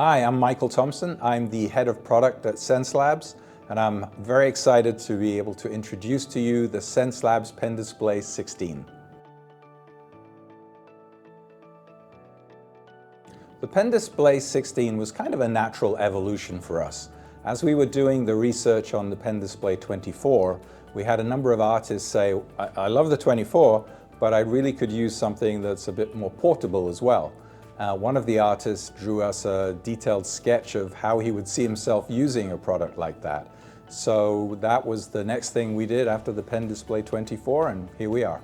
Hi, I'm Michael Thompson. I'm the head of product at Xencelabs, and I'm very excited to be able to introduce to you the Xencelabs Pen Display 16. The Pen Display 16 was kind of a natural evolution for us. As we were doing the research on the Pen Display 24, we had a number of artists say, I love the 24, but I really could use something that's a bit more portable as well. One of the artists drew us a detailed sketch of how he would see himself using a product like that. So that was the next thing we did after the Pen Display 24, and here we are.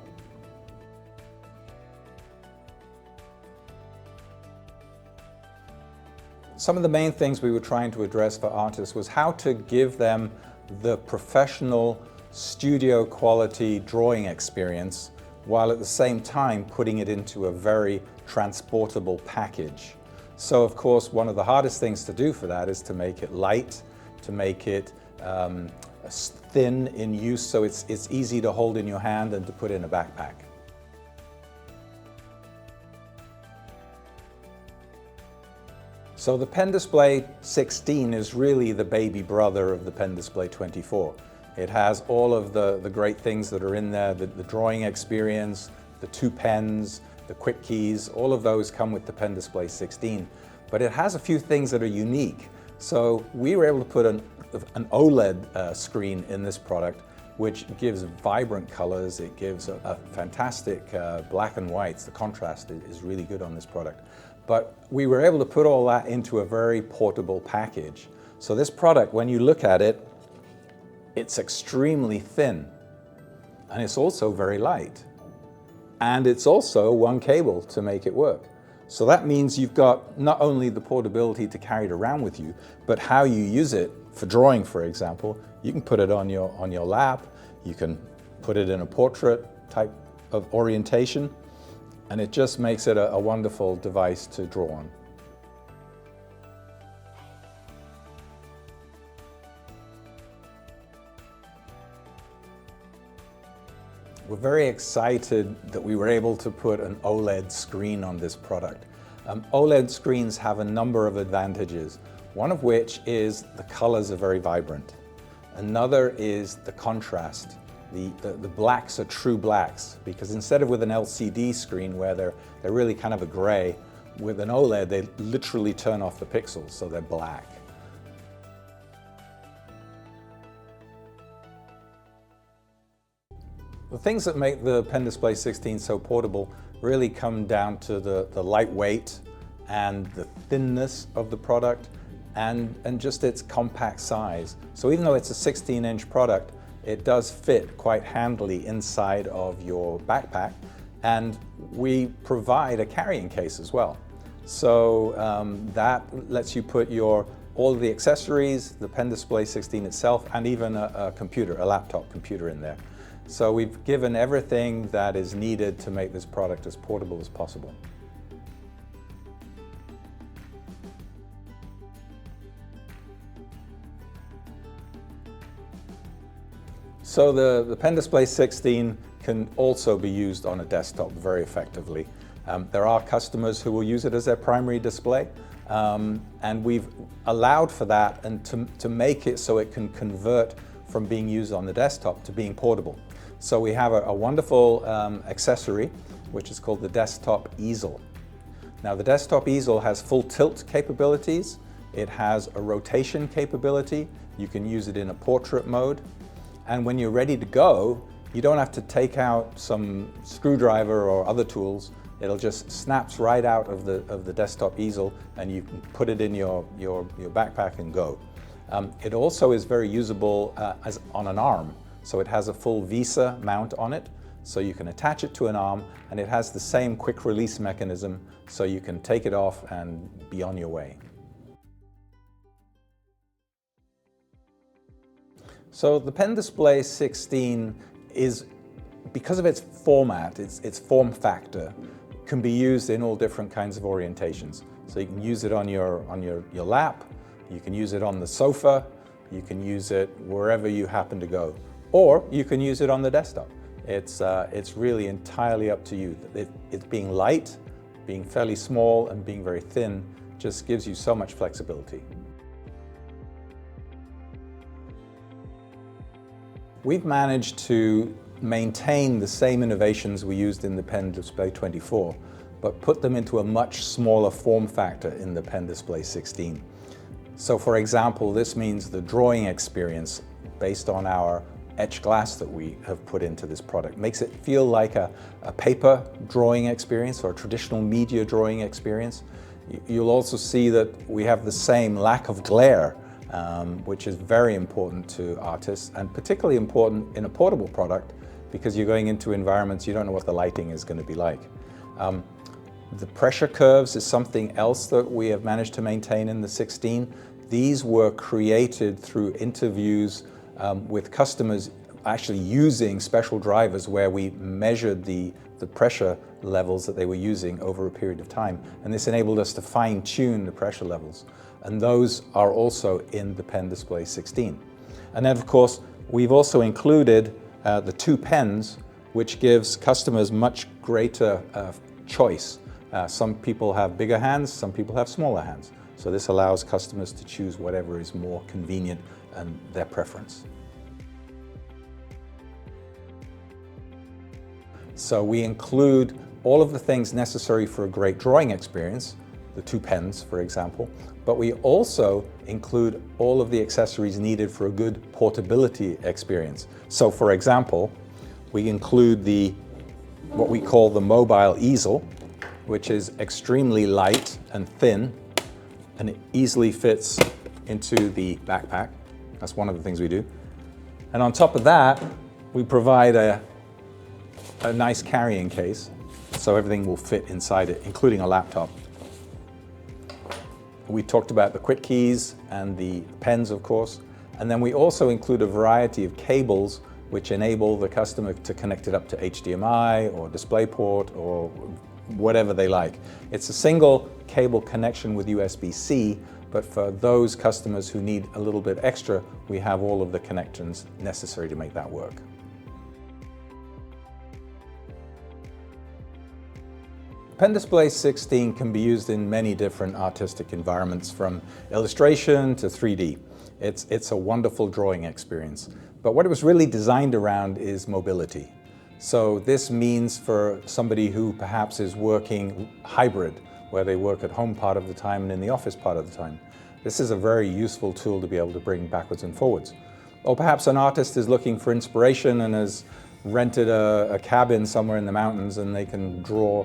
Some of the main things we were trying to address for artists was how to give them the professional studio quality drawing experience while at the same time putting it into a very transportable package. So of course one of the hardest things to do for that is to make it light, to make it thin in use so it's easy to hold in your hand and to put in a backpack. So the Pen Display 16 is really the baby brother of the Pen Display 24. It has all of the great things that are in there, the drawing experience, the two pens, the quick keys, all of those come with the Pen Display 16. But it has a few things that are unique. So we were able to put an OLED screen in this product, which gives vibrant colors. It gives a fantastic black and whites. The contrast is really good on this product. But we were able to put all that into a very portable package. So this product, when you look at it, it's extremely thin, and it's also very light. And it's also one cable to make it work. So that means you've got not only the portability to carry it around with you, but how you use it for drawing, for example. You can put it on your lap, you can put it in a portrait type of orientation, and it just makes it a wonderful device to draw on. We're very excited that we were able to put an OLED screen on this product. OLED screens have a number of advantages, one of which is the colors are very vibrant. Another is the contrast. The blacks are true blacks, because instead of with an LCD screen where they're really kind of a gray, with an OLED they literally turn off the pixels, so they're black. The things that make the Pen Display 16 so portable really come down to the lightweight and the thinness of the product and just its compact size. So even though it's a 16-inch product, it does fit quite handily inside of your backpack, and we provide a carrying case as well. So that lets you put all of the accessories, the Pen Display 16 itself, and even a computer, a laptop computer in there. So we've given everything that is needed to make this product as portable as possible. So the Pen Display 16 can also be used on a desktop very effectively. There are customers who will use it as their primary display, and we've allowed for that and to make it so it can convert from being used on the desktop to being portable. So we have a wonderful accessory which is called the desktop easel. Now the desktop easel has full tilt capabilities, it has a rotation capability, you can use it in a portrait mode, and when you're ready to go, you don't have to take out some screwdriver or other tools. It'll just snaps right out of the desktop easel, and you can put it in your backpack and go. It also is very usable as on an arm. So it has a full Visa mount on it, so you can attach it to an arm, and it has the same quick release mechanism, so you can take it off and be on your way. So the Pen Display 16 is, because of its format, its form factor, can be used in all different kinds of orientations. So you can use it on your lap, you can use it on the sofa, you can use it wherever you happen to go, or you can use it on the desktop. It's really entirely up to you. It's being light, being fairly small, and being very thin Just gives you so much flexibility. We've managed to maintain the same innovations we used in the Pen Display 24, but put them into a much smaller form factor in the Pen Display 16. So for example, this means the drawing experience based on our etched glass that we have put into this product makes it feel like a paper drawing experience or a traditional media drawing experience. You'll also see that we have the same lack of glare, which is very important to artists and particularly important in a portable product because you're going into environments you don't know what the lighting is going to be like. The pressure curves is something else that we have managed to maintain in the 16. These were created through interviews with customers actually using special drivers where we measured the pressure levels that they were using over a period of time. And this enabled us to fine-tune the pressure levels. And those are also in the Pen Display 16. And then of course, we've also included the two pens, which gives customers much greater choice. Some people have bigger hands, some people have smaller hands. So this allows customers to choose whatever is more convenient and their preference. So we include all of the things necessary for a great drawing experience, the two pens, for example, but we also include all of the accessories needed for a good portability experience. So for example, we include what we call the mobile easel, which is extremely light and thin, and it easily fits into the backpack. That's one of the things we do. And on top of that, we provide a nice carrying case, so everything will fit inside it, including a laptop. We talked about the quick keys and the pens, of course, and then we also include a variety of cables which enable the customer to connect it up to HDMI or DisplayPort or whatever they like. It's a single cable connection with USB-C, but for those customers who need a little bit extra, we have all of the connections necessary to make that work. Pen Display 16 can be used in many different artistic environments, from illustration to 3D. It's a wonderful drawing experience. But what it was really designed around is mobility. So this means for somebody who perhaps is working hybrid, where they work at home part of the time and in the office part of the time, this is a very useful tool to be able to bring backwards and forwards. Or perhaps an artist is looking for inspiration and has rented a cabin somewhere in the mountains and they can draw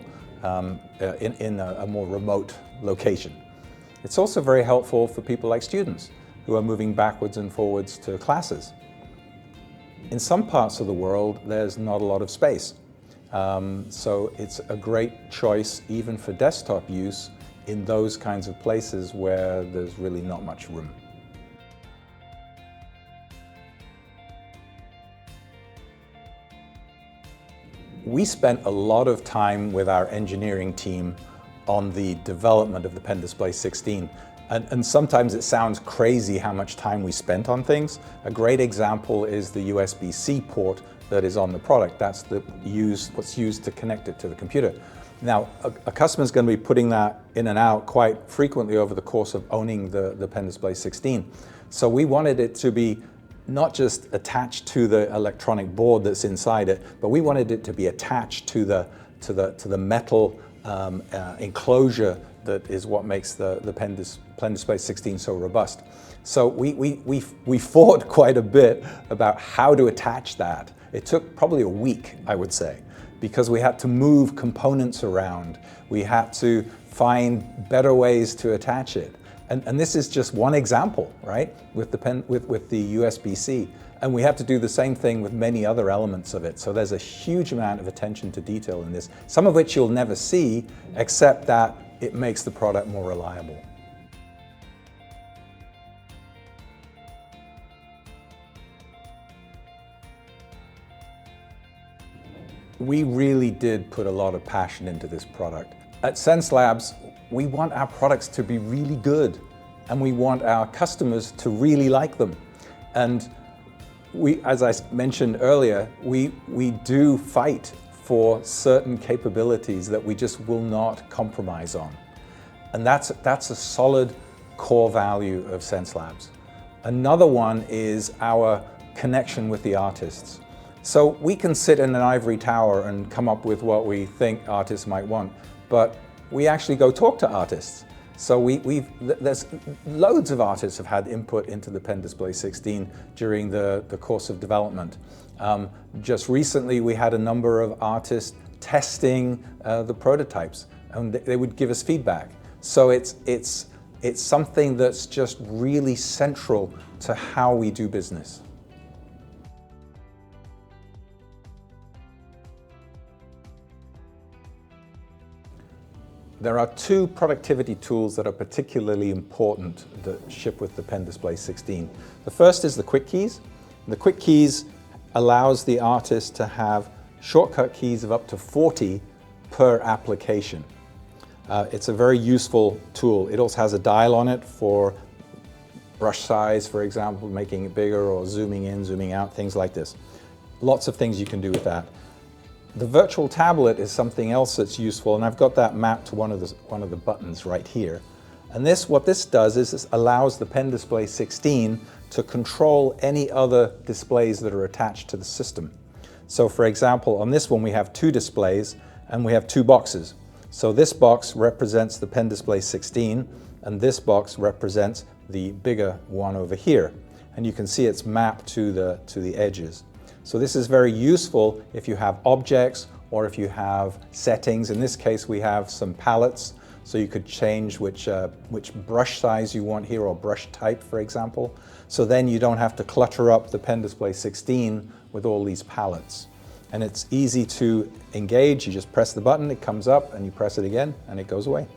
in a more remote location. It's also very helpful for people like students who are moving backwards and forwards to classes. In some parts of the world, there's not a lot of space. So it's a great choice even for desktop use in those kinds of places where there's really not much room. We spent a lot of time with our engineering team on the development of the Pen Display 16. And sometimes it sounds crazy how much time we spent on things. A great example is the USB-C port that is on the product. That's what's used to connect it to the computer. Now, a customer is going to be putting that in and out quite frequently over the course of owning the Pen Display 16. So we wanted it to be not just attached to the electronic board that's inside it, but we wanted it to be attached to the metal enclosure that is what makes the Pen Display 16 so robust. So we fought quite a bit about how to attach that. It took probably a week, I would say, because we had to move components around. We had to find better ways to attach it. And this is just one example, right? With the USB-C. And we have to do the same thing with many other elements of it. So there's a huge amount of attention to detail in this, some of which you'll never see, except that it makes the product more reliable. We really did put a lot of passion into this product. At Xencelabs, we want our products to be really good, and we want our customers to really like them. And as I mentioned earlier, we do fight for certain capabilities that we just will not compromise on. And that's a solid core value of Xencelabs. Another one is our connection with the artists. So we can sit in an ivory tower and come up with what we think artists might want, but we actually go talk to artists. So there's loads of artists have had input into the Pen Display 16 during the course of development. Just recently we had a number of artists testing the prototypes, and they would give us feedback. So it's something that's just really central to how we do business. There are two productivity tools that are particularly important that ship with the Pen Display 16. The first is the Quick Keys. The Quick Keys allows the artist to have shortcut keys of up to 40 per application. It's a very useful tool. It also has a dial on it for brush size, for example, making it bigger or zooming in, zooming out, things like this. Lots of things you can do with that. The virtual tablet is something else that's useful, and I've got that mapped to one of the buttons right here. And what this does is this allows the Pen Display 16 to control any other displays that are attached to the system. So for example, on this one we have two displays and we have two boxes. So this box represents the Pen Display 16 and this box represents the bigger one over here. And you can see it's mapped to the edges. So this is very useful if you have objects or if you have settings. In this case we have some palettes, so you could change which brush size you want here or brush type, for example. So then you don't have to clutter up the Pen Display 16 with all these palettes. And it's easy to engage. You just press the button, it comes up, and you press it again and it goes away.